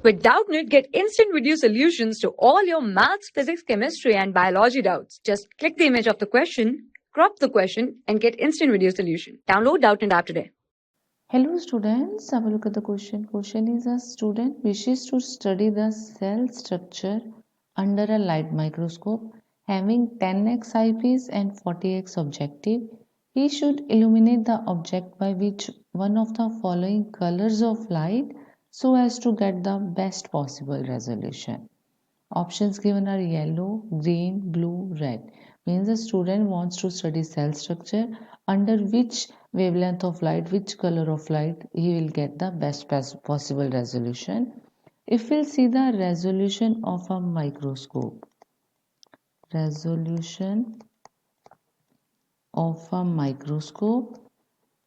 With Doubtnut, get instant video solutions to all your maths, physics, chemistry, and biology doubts. Just click the image of the question, crop the question, and get instant video solution. Download Doubtnut app today. Hello students, have a look at the question. Question is, a student wishes to study the cell structure under a light microscope having 10x eyepiece and 40x objective. He should illuminate the object by which one of the following colors of light so as to get the best possible resolution. Options given are yellow, green, blue, red. Means the student wants to study cell structure under which wavelength of light, which color of light he will get the best possible resolution. If we'll see the resolution of a microscope, resolution of a microscope,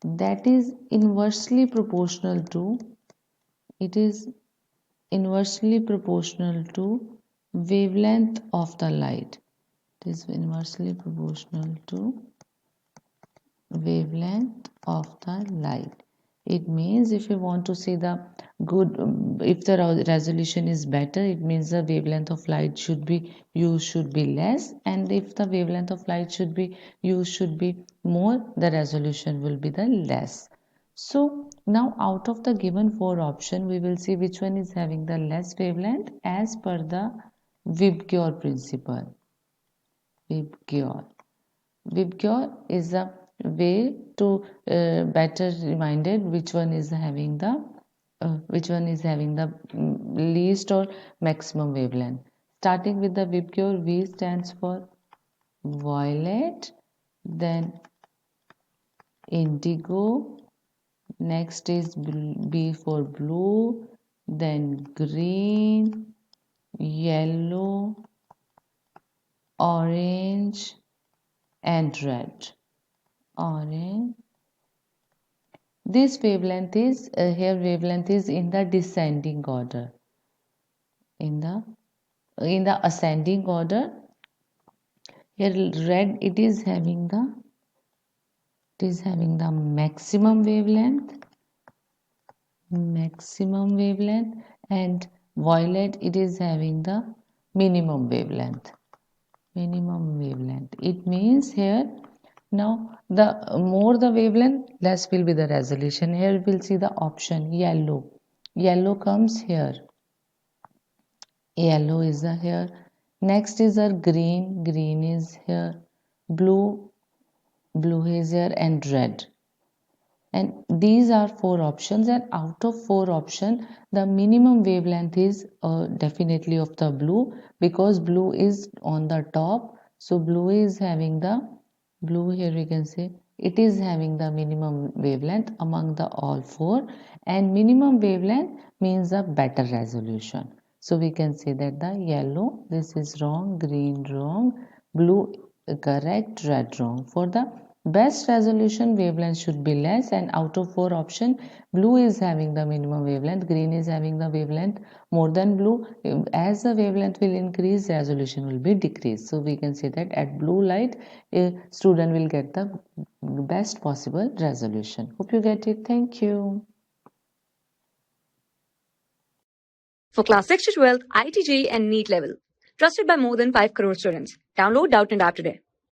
that is inversely proportional to, it is inversely proportional to wavelength of the light. It is inversely proportional to wavelength of the light. It means if you want to see the good, if the resolution is better, it means the wavelength of light should be used should be less, and if the wavelength of light should be used should be more, the resolution will be the less. So now out of the given four option, we will see which one is having the less wavelength as per the Vibgyor principle. Vibgyor. Vibgyor is a way to better reminded which one is having the least or maximum wavelength. Starting with the Vibgyor, V stands for violet, then indigo, next is B for blue, then green, yellow, orange, and red. Orange. This wavelength is wavelength is in the descending order. In the ascending order, here red it is having the maximum wavelength, and violet it is having the minimum wavelength. It means here now the more the wavelength, less will be the resolution. Here we'll see the option yellow. Yellow comes here. Yellow is the here. Next is our green. Green is here. Blue. Blue is here, and red. And these are four options, and out of four options, the minimum wavelength is definitely of the blue, because blue is on the top. So blue is having the blue, here we can say it is having the minimum wavelength among the all four, and minimum wavelength means a better resolution. So we can say that the yellow, this is wrong, green wrong, blue correct, red wrong. For the best resolution, wavelength should be less, and out of four options, blue is having the minimum wavelength, green is having the wavelength more than blue. As the wavelength will increase, resolution will be decreased. So we can say that at blue light, a student will get the best possible resolution. Hope you get it. Thank you. For class 6 to 12, IIT JEE and NEET level. Trusted by more than 5 crore students. Download Doubtnut app today.